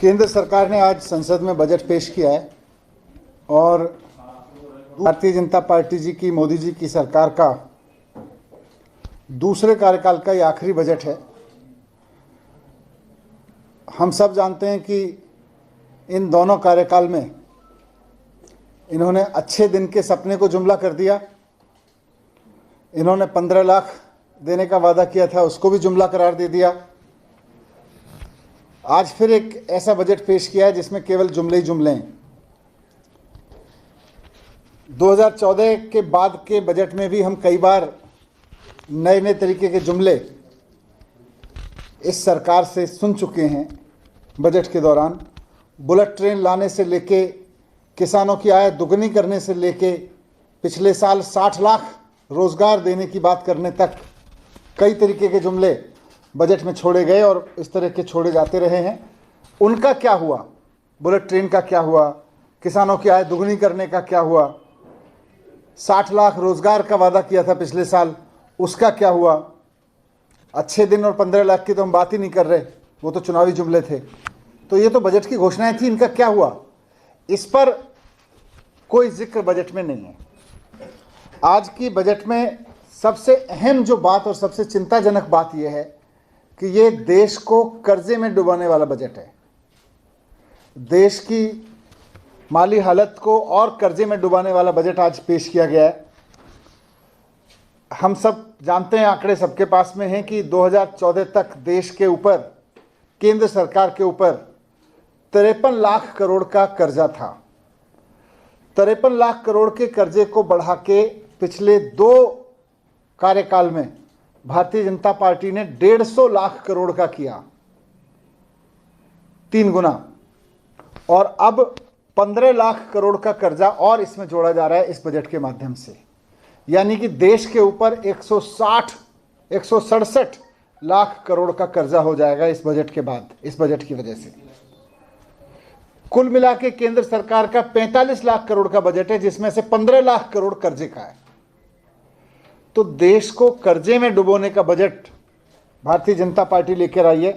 केंद्र सरकार ने आज संसद में बजट पेश किया है और भारतीय जनता पार्टी जी की, मोदी जी की सरकार का दूसरे कार्यकाल का ये आखिरी बजट है। हम सब जानते हैं कि इन दोनों कार्यकाल में इन्होंने अच्छे दिन के सपने को जुमला कर दिया। इन्होंने 15 लाख देने का वादा किया था, उसको भी जुमला करार दे दिया। आज फिर एक ऐसा बजट पेश किया है जिसमें केवल जुमले ही जुमले हैं। 2014 के बाद के बजट में भी हम कई बार नए नए तरीके के जुमले इस सरकार से सुन चुके हैं। बजट के दौरान बुलेट ट्रेन लाने से लेके, किसानों की आय दुगनी करने से लेके, पिछले साल 60 लाख रोजगार देने की बात करने तक कई तरीके के जुमले बजट में छोड़े गए और इस तरह के छोड़े जाते रहे हैं। उनका क्या हुआ? बुलेट ट्रेन का क्या हुआ? किसानों की आय दुगनी करने का क्या हुआ? 60 लाख रोजगार का वादा किया था पिछले साल, उसका क्या हुआ? अच्छे दिन और 15 लाख की तो हम बात ही नहीं कर रहे, वो तो चुनावी जुमले थे। तो ये तो बजट की घोषणाएं थी, इनका क्या हुआ? इस पर कोई जिक्र बजट में नहीं है। आज की बजट में सबसे अहम जो बात और सबसे चिंताजनक बात यह है कि ये देश को कर्जे में डुबाने वाला बजट है। देश की माली हालत को और कर्जे में डुबाने वाला बजट आज पेश किया गया है। हम सब जानते हैं, आंकड़े सबके पास में हैं कि 2014 तक देश के ऊपर, केंद्र सरकार के ऊपर 53 लाख करोड़ का कर्जा था। 53 लाख करोड़ के कर्जे को बढ़ा के पिछले 2 कार्यकाल में भारतीय जनता पार्टी ने 150 लाख करोड़ का किया, 3 गुना। और अब 15 लाख करोड़ का कर्जा और इसमें जोड़ा जा रहा है इस बजट के माध्यम से। यानी कि देश के ऊपर 167 लाख करोड़ का कर्जा हो जाएगा इस बजट के बाद, इस बजट की वजह से। कुल मिला के केंद्र सरकार का 45 लाख करोड़ का बजट है, जिसमें से 15 लाख करोड़ कर्जे का है। तो देश को कर्जे में डुबोने का बजट भारतीय जनता पार्टी लेकर आई है।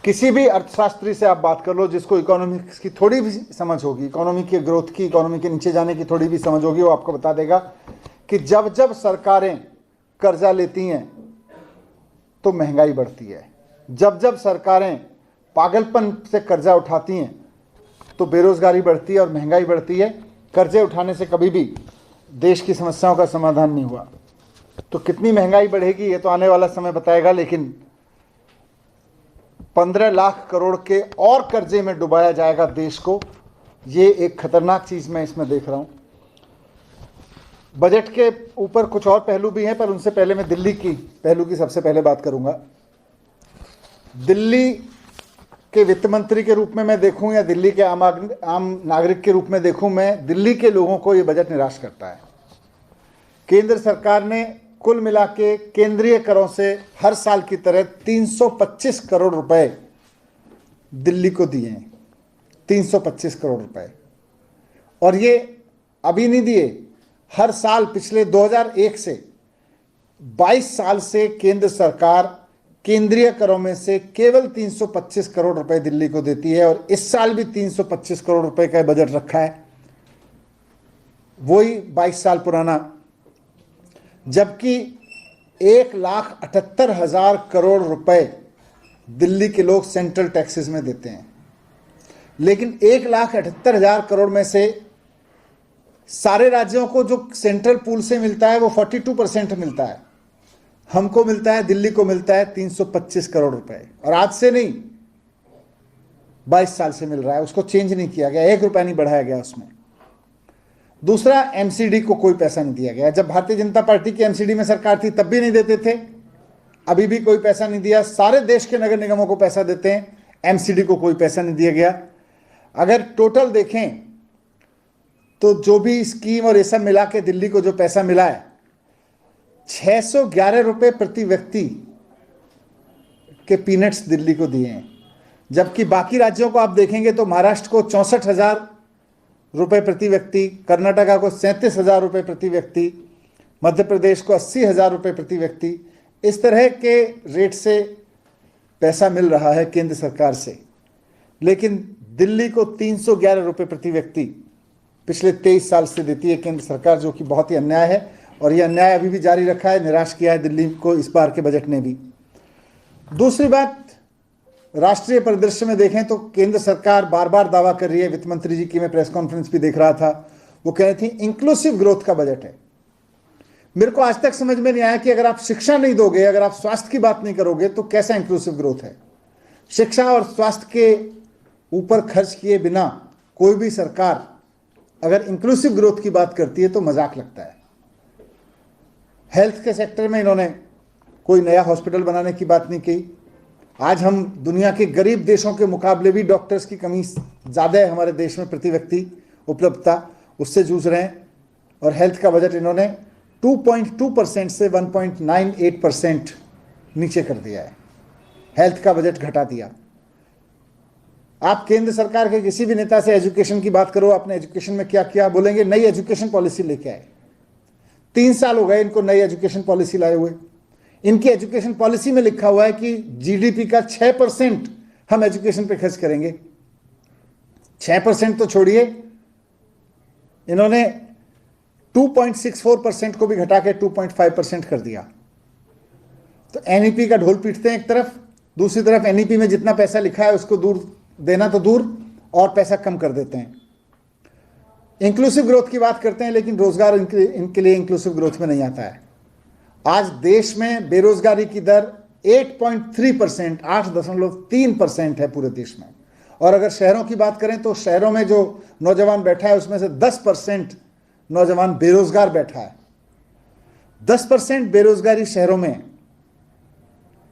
किसी भी अर्थशास्त्री से आप बात कर लो जिसको इकोनॉमिक्स की थोड़ी भी समझ होगी, इकोनॉमी के ग्रोथ की, इकोनॉमी के नीचे जाने की थोड़ी भी समझ होगी, वो आपको बता देगा कि जब जब सरकारें कर्जा लेती हैं तो महंगाई बढ़ती है। जब जब सरकारें पागलपन से कर्जा उठाती हैं तो बेरोजगारी बढ़ती है और महंगाई बढ़ती है। कर्जे उठाने से कभी भी देश की समस्याओं का समाधान नहीं हुआ। तो कितनी महंगाई बढ़ेगी ये तो आने वाला समय बताएगा, लेकिन 15 लाख करोड़ के और कर्जे में डुबाया जाएगा देश को। ये एक खतरनाक चीज मैं इसमें देख रहा हूं। बजट के ऊपर कुछ और पहलू भी हैं, पर उनसे पहले मैं दिल्ली की पहलू की सबसे पहले बात करूंगा। दिल्ली के वित्त मंत्री के रूप में मैं देखूं या दिल्ली के आम नागरिक के रूप में देखूं, मैं दिल्ली के लोगों को ये बजट निराश करता है। केंद्र सरकार ने कुल मिला के केंद्रीय करों से हर साल की तरह 325 करोड़ रुपए दिल्ली को दिए हैं, 325 करोड़ रुपए। और ये अभी नहीं दिए, हर साल पिछले 2001 से 22 साल से केंद्र सरकार केंद्रीय करों में से केवल 325 करोड़ रुपए दिल्ली को देती है। और इस साल भी 325 करोड़ रुपए का बजट रखा है, वही 22 साल पुराना। जबकि 1,78,000 करोड़ रुपए दिल्ली के लोग सेंट्रल टैक्सेस में देते हैं, लेकिन 1,78,000 करोड़ में से सारे राज्यों को जो सेंट्रल पूल से मिलता है वो 42% मिलता है। हमको मिलता है, दिल्ली को मिलता है 325 करोड़ रुपए। और आज से नहीं, 22 साल से मिल रहा है, उसको चेंज नहीं किया गया, 1 रुपया नहीं बढ़ाया गया उसमें। दूसरा, एमसीडी को कोई पैसा नहीं दिया गया। जब भारतीय जनता पार्टी की एमसीडी में सरकार थी तब भी नहीं देते थे, अभी भी कोई पैसा नहीं दिया। सारे देश के नगर निगमों को पैसा देते हैं, एमसीडी को कोई पैसा नहीं दिया गया। अगर टोटल देखें तो जो भी स्कीम और ये सब मिला के दिल्ली को जो पैसा मिला है, 611 रुपए प्रति व्यक्ति के पीनट्स दिल्ली को दिए हैं। जबकि बाकी राज्यों को आप देखेंगे तो महाराष्ट्र को 64,000 रुपए प्रति व्यक्ति, कर्नाटका को 37,000 रुपए प्रति व्यक्ति, मध्य प्रदेश को 80,000 रुपए प्रति व्यक्ति। इस तरह के रेट से पैसा मिल रहा है केंद्र सरकार से। लेकिन दिल्ली को 311 रुपये प्रति व्यक्ति पिछले 23 साल से देती है केंद्र सरकार, जो कि बहुत ही अन्याय है। और यह अन्याय अभी भी जारी रखा है, निराश किया है दिल्ली को इस बार के बजट ने भी। दूसरी बात, राष्ट्रीय परिदृश्य में देखें तो केंद्र सरकार बार बार दावा कर रही है, वित्त मंत्री जी की मैं प्रेस कॉन्फ्रेंस भी देख रहा था, वो कह रही थी इंक्लूसिव ग्रोथ का बजट है। मेरे को आज तक समझ में नहीं आया कि अगर आप शिक्षा नहीं दोगे, अगर आप स्वास्थ्य की बात नहीं करोगे, तो कैसा इंक्लूसिव ग्रोथ है। शिक्षा और स्वास्थ्य के ऊपर खर्च किए बिना कोई भी सरकार अगर इंक्लूसिव ग्रोथ की बात करती है तो मजाक लगता है। हेल्थ के सेक्टर में इन्होंने कोई नया हॉस्पिटल बनाने की बात नहीं की। आज हम दुनिया के गरीब देशों के मुकाबले भी डॉक्टर्स की कमी ज़्यादा है हमारे देश में, प्रति व्यक्ति उपलब्धता, उससे जूझ रहे हैं। और हेल्थ का बजट इन्होंने 2.2% से 1.98% नीचे कर दिया है, हेल्थ का बजट घटा दिया। आप केंद्र सरकार के किसी भी नेता से एजुकेशन की बात करो, आपने एजुकेशन में क्या किया, बोलेंगे नई एजुकेशन पॉलिसी लेके आए। 3 साल हो गए इनको नई एजुकेशन पॉलिसी लाए हुए। इनकी एजुकेशन पॉलिसी में लिखा हुआ है कि जीडीपी का 6% हम एजुकेशन पे खर्च करेंगे। 6% तो छोड़िए, इन्होंने 2.64% को भी घटा के 2.5% कर दिया। तो एनईपी का ढोल पीटते हैं एक तरफ, दूसरी तरफ एनईपी में जितना पैसा लिखा है उसको दूर देना तो दूर, और पैसा कम कर देते हैं। इंक्लूसिव ग्रोथ की बात करते हैं, लेकिन रोजगार इनके लिए इंक्लूसिव ग्रोथ में नहीं आता है। आज देश में बेरोजगारी की दर 8.3%, 8.3% है पूरे देश में। और अगर शहरों की बात करें तो शहरों में जो नौजवान बैठा है उसमें से 10% नौजवान बेरोजगार बैठा है। 10% बेरोजगारी शहरों में।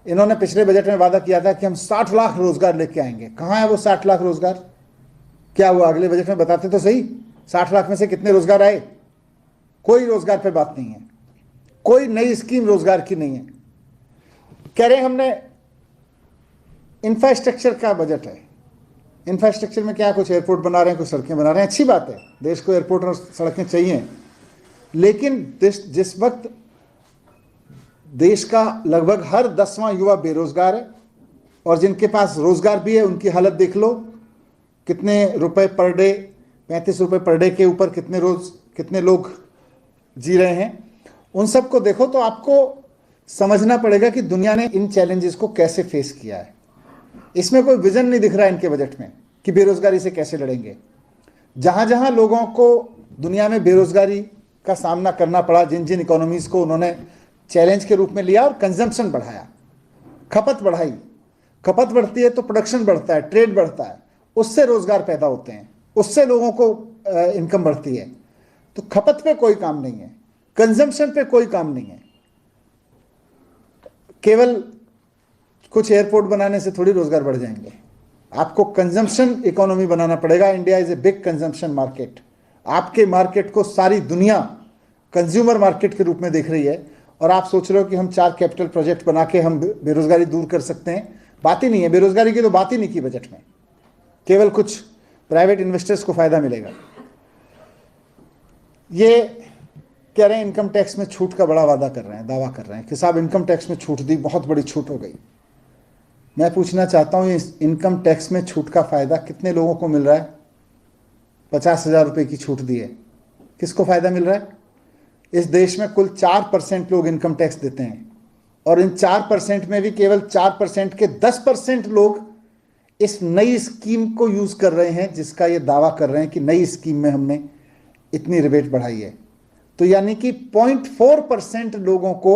इन्होंने पिछले बजट में वादा किया था कि हम 60 लाख रोजगार लेके आएंगे। कहां है वो 60 लाख रोजगार? क्या हुआ? अगले बजट में बताते तो सही, 60 लाख में से कितने रोजगार आए? कोई रोजगार पे बात नहीं है, कोई नई स्कीम रोजगार की नहीं है। कह रहे हैं हमने इंफ्रास्ट्रक्चर का बजट है। इंफ्रास्ट्रक्चर में क्या, कुछ एयरपोर्ट बना रहे हैं, कुछ सड़कें बना रहे हैं, अच्छी बात है, देश को एयरपोर्ट और सड़कें चाहिए। लेकिन जिस वक्त देश का लगभग हर 10वां युवा बेरोजगार है, और जिनके पास रोजगार भी है उनकी हालत देख लो, कितने रुपए पर डे, 35 रुपए पर डे के ऊपर कितने लोग जी रहे हैं, उन सबको देखो तो आपको समझना पड़ेगा कि दुनिया ने इन चैलेंजेस को कैसे फेस किया है। इसमें कोई विजन नहीं दिख रहा है इनके बजट में कि बेरोजगारी से कैसे लड़ेंगे। जहां जहां लोगों को दुनिया में बेरोजगारी का सामना करना पड़ा, जिन जिन इकोनॉमीज को उन्होंने चैलेंज के रूप में लिया और कंजम्पशन बढ़ाया, खपत बढ़ाई, खपत बढ़ती है तो प्रोडक्शन बढ़ता है, ट्रेड बढ़ता है, उससे रोजगार पैदा होते हैं, उससे लोगों को इनकम बढ़ती है। तो खपत पे कोई काम नहीं है, कंजम्पशन पे कोई काम नहीं है। केवल कुछ एयरपोर्ट बनाने से थोड़ी रोजगार बढ़ जाएंगे, आपको कंजम्पशन इकोनॉमी बनाना पड़ेगा। India is a big consumption market. आपके मार्केट को सारी दुनिया कंज्यूमर मार्केट के रूप में देख रही है, और आप सोच रहे हो कि हम 4 कैपिटल प्रोजेक्ट बना के हम बेरोजगारी दूर कर सकते हैं। बात ही नहीं है, बेरोजगारी की तो बात ही नहीं की बजट में, केवल कुछ प्राइवेट इन्वेस्टर्स को फायदा मिलेगा। ये कह रहे हैं इनकम टैक्स में छूट का बड़ा वादा कर रहे हैं, दावा कर रहे हैं कि साहब इनकम टैक्स में छूट दी, बहुत बड़ी छूट हो गई। मैं पूछना चाहता हूं, इस इनकम टैक्स में छूट का फायदा कितने लोगों को मिल रहा है? 50,000 रुपये की छूट दी है, किसको फायदा मिल रहा है? इस देश में कुल 4% लोग इनकम टैक्स देते हैं, और इन 4% में भी केवल 4% के 10% लोग इस नई स्कीम को यूज कर रहे हैं, जिसका ये दावा कर रहे हैं कि नई स्कीम में हमने इतनी रिबेट बढ़ाई है। तो यानी कि 0.4% लोगों को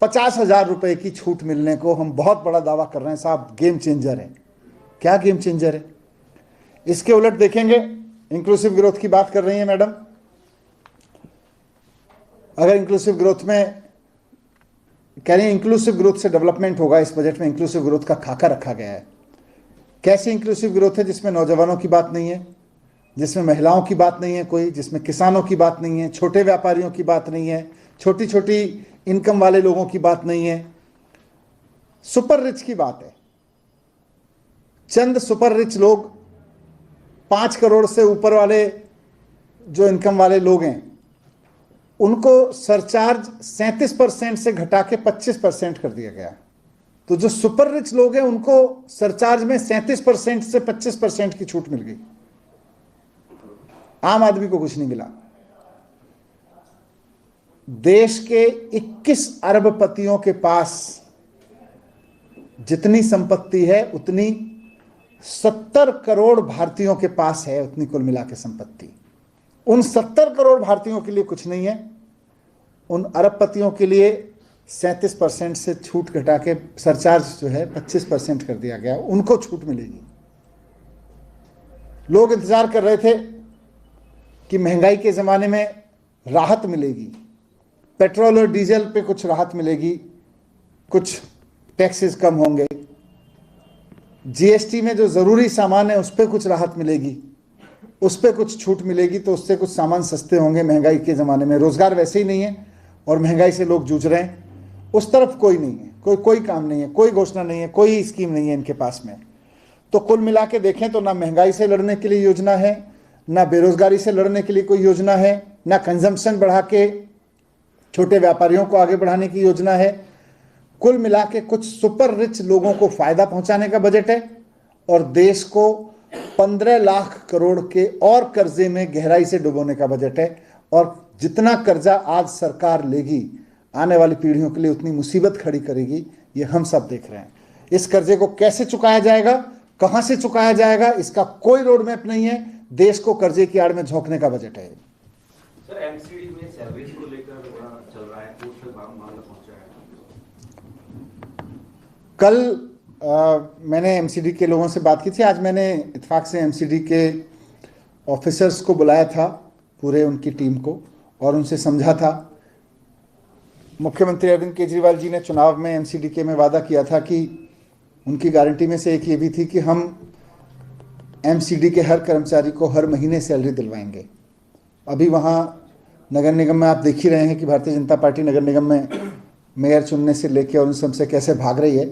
50,000 रुपए की छूट मिलने को हम बहुत बड़ा दावा कर रहे हैं, साहब गेम चेंजर है। क्या गेम चेंजर है? इसके उलट देखेंगे, इंक्लूसिव ग्रोथ की बात कर रही है मैडम। अगर इंक्लूसिव ग्रोथ में कह रही है इंक्लूसिव ग्रोथ से डेवलपमेंट होगा, इस बजट में इंक्लूसिव ग्रोथ का खाका रखा गया है। कैसी इंक्लूसिव ग्रोथ है? जिसमें नौजवानों की बात नहीं है, जिसमें महिलाओं की बात नहीं है कोई, जिसमें किसानों की बात नहीं है, छोटे व्यापारियों की बात नहीं है, छोटी छोटी इनकम वाले लोगों की बात नहीं है, सुपर रिच की बात है। चंद सुपर रिच लोग, 5 करोड़ से ऊपर वाले जो इनकम वाले लोग हैं, उनको सरचार्ज 37% से घटा के 25% कर दिया गया। तो जो सुपर रिच लोग हैं उनको सरचार्ज में 37% से 25% की छूट मिल गई, आम आदमी को कुछ नहीं मिला। देश के 21 अरबपतियों के पास जितनी संपत्ति है उतनी 70 करोड़ भारतीयों के पास है, उतनी कुल मिला के संपत्ति। उन 70 करोड़ भारतीयों के लिए कुछ नहीं है, उन अरबपतियों के लिए 37% से छूट घटा के सरचार्ज जो है 25% कर दिया गया, उनको छूट मिलेगी। लोग इंतजार कर रहे थे कि महंगाई के जमाने में राहत मिलेगी, पेट्रोल और डीजल पे कुछ राहत मिलेगी, कुछ टैक्सेस कम होंगे, जीएसटी में जो जरूरी सामान है उस पर कुछ राहत मिलेगी, उस पर कुछ छूट मिलेगी, तो उससे कुछ सामान सस्ते होंगे। महंगाई के ज़माने में रोज़गार वैसे ही नहीं है और महंगाई से लोग जूझ रहे हैं, उस तरफ कोई नहीं है, कोई काम नहीं है, कोई घोषणा नहीं है, कोई स्कीम नहीं है इनके पास में। तो कुल मिला के देखें तो ना महंगाई से लड़ने के लिए योजना है, ना बेरोजगारी से लड़ने के लिए कोई योजना है, ना कंजम्पशन बढ़ा के छोटे व्यापारियों को आगे बढ़ाने की योजना है। कुल मिला के कुछ सुपर रिच लोगों को फायदा पहुंचाने का बजट है और देश को 15 लाख करोड़ के और कर्जे में गहराई से डुबोने का बजट है। और जितना कर्जा आज सरकार लेगी आने वाली पीढ़ियों के लिए उतनी मुसीबत खड़ी करेगी, ये हम सब देख रहे हैं। इस कर्जे को कैसे चुकाया जाएगा, कहां से चुकाया जाएगा, इसका कोई रोड मैप नहीं है। देश को कर्जे की आड़ में झोंकने का बजट है। सर, एमसीडी में सैलरीज को लेकर चल रहा है, कोर्ट तक मामला पहुंचा है। कल मैंने एमसीडी के लोगों से बात की थी, आज मैंने इत्तेफाक से एमसीडी के ऑफिसर्स को बुलाया था, पूरे उनकी टीम को, और उनसे समझा था। मुख्यमंत्री अरविंद केजरीवाल जी ने चुनाव में एमसीडी में वादा किया था कि उनकी गारंटी में से एक ये भी थी कि हम एमसीडी के हर कर्मचारी को हर महीने सैलरी दिलवाएंगे। अभी वहाँ नगर निगम में आप देख ही रहे हैं कि भारतीय जनता पार्टी नगर निगम में मेयर चुनने से लेकर और उन सबसे कैसे भाग रही है।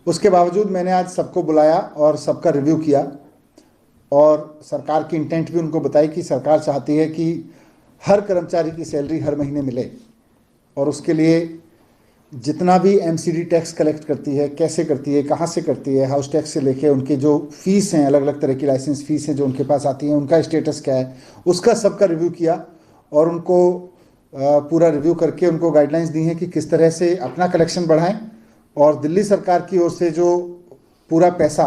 उसके बावजूद मैंने आज सबको बुलाया और सबका रिव्यू किया और सरकार की इंटेंट भी उनको बताई कि सरकार चाहती है कि हर कर्मचारी की सैलरी हर महीने मिले और उसके लिए जितना भी एमसीडी टैक्स कलेक्ट करती है, कैसे करती है, कहाँ से करती है, हाउस टैक्स से लेके उनके जो फीस हैं, अलग अलग तरह की लाइसेंस फीस हैं जो उनके पास आती हैं, उनका स्टेटस क्या है, उसका सबका रिव्यू किया और उनको पूरा रिव्यू करके उनको गाइडलाइंस दी हैं कि किस तरह से अपना कलेक्शन बढ़ाएं। और दिल्ली सरकार की ओर से जो पूरा पैसा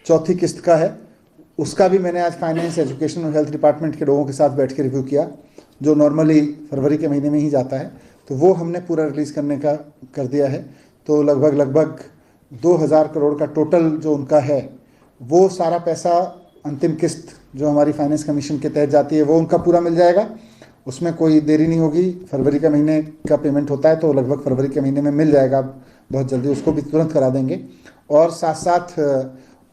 चौथी किस्त का है उसका भी मैंने आज फाइनेंस, एजुकेशन और हेल्थ डिपार्टमेंट के लोगों के साथ बैठ के रिव्यू किया, जो नॉर्मली फरवरी के महीने में ही जाता है, तो वो हमने पूरा रिलीज़ करने का कर दिया है। तो लगभग 2000 करोड़ का टोटल जो उनका है, वो सारा पैसा अंतिम किस्त जो हमारी फाइनेंस कमीशन के तहत जाती है वो उनका पूरा मिल जाएगा। उसमें कोई देरी नहीं होगी। फरवरी का महीने का पेमेंट होता है तो लगभग फरवरी के महीने में मिल जाएगा, बहुत जल्दी उसको भी तुरंत करा देंगे। और साथ साथ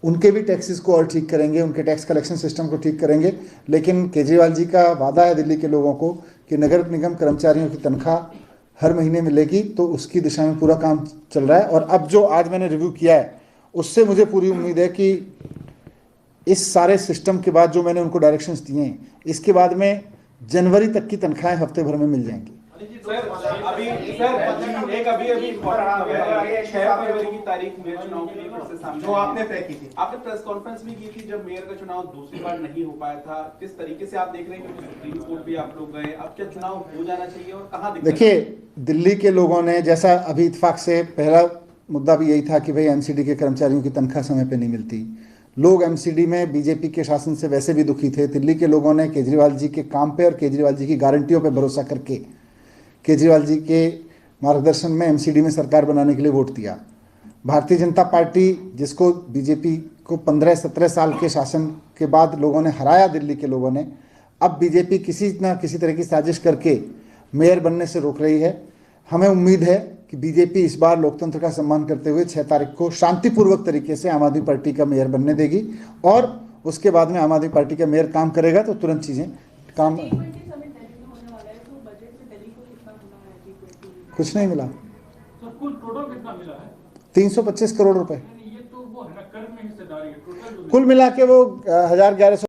उनके भी टैक्सेस को और ठीक करेंगे, उनके टैक्स कलेक्शन सिस्टम को ठीक करेंगे। लेकिन केजरीवाल जी का वादा है दिल्ली के लोगों को कि नगर निगम कर्मचारियों की तनख्वाह हर महीने मिलेगी, तो उसकी दिशा में पूरा काम चल रहा है। और अब जो आज मैंने रिव्यू किया है उससे मुझे पूरी उम्मीद है कि इस सारे सिस्टम के बाद जो मैंने उनको डायरेक्शंस दिए हैं, इसके बाद में जनवरी तक की तनख्वाहें हफ्ते भर में मिल जाएंगी। अभी एक अभी 6 फरवरी की तारीख मेयर चुनाव के लिए फिर से सामने जो आपने तय की थी, आपने प्रेस कॉन्फ्रेंस भी की थी जब मेयर का चुनाव दूसरी बार नहीं हो पाया था। किस तरीके से आप देख रहे हैं कि सुप्रीम कोर्ट भी आप लोग गए, अब क्या चुनाव हो जाना चाहिए और कहाँ? देखिए, दिल्ली के लोगों ने, जैसा अभी इत्तेफाक से पहला मुद्दा भी यही था कि भाई एमसीडी के कर्मचारियों की तनख्वाह समय पर नहीं मिलती। लोग एमसीडी में बीजेपी के शासन से वैसे भी दुखी थे। दिल्ली के लोगों ने केजरीवाल जी के काम पे और केजरीवाल जी की गारंटियों पे भरोसा करके केजरीवाल जी के मार्गदर्शन में एमसीडी में सरकार बनाने के लिए वोट दिया। भारतीय जनता पार्टी, जिसको बीजेपी को 15-17 साल के शासन के बाद लोगों ने हराया, दिल्ली के लोगों ने, अब बीजेपी किसी न किसी तरह की साजिश करके मेयर बनने से रोक रही है। हमें उम्मीद है कि बीजेपी इस बार लोकतंत्र का सम्मान करते हुए 6 तारीख को शांतिपूर्वक तरीके से आम आदमी पार्टी का मेयर बनने देगी और उसके बाद में आम आदमी पार्टी का मेयर काम करेगा तो तुरंत चीज़ें काम। कुछ नहीं मिला। तो कुल टोटल कितना मिला है? 325 करोड़ रुपए ये तो वो है ना, कर में हिस्सेदारी है, टोटल कुल मिला के वो 1100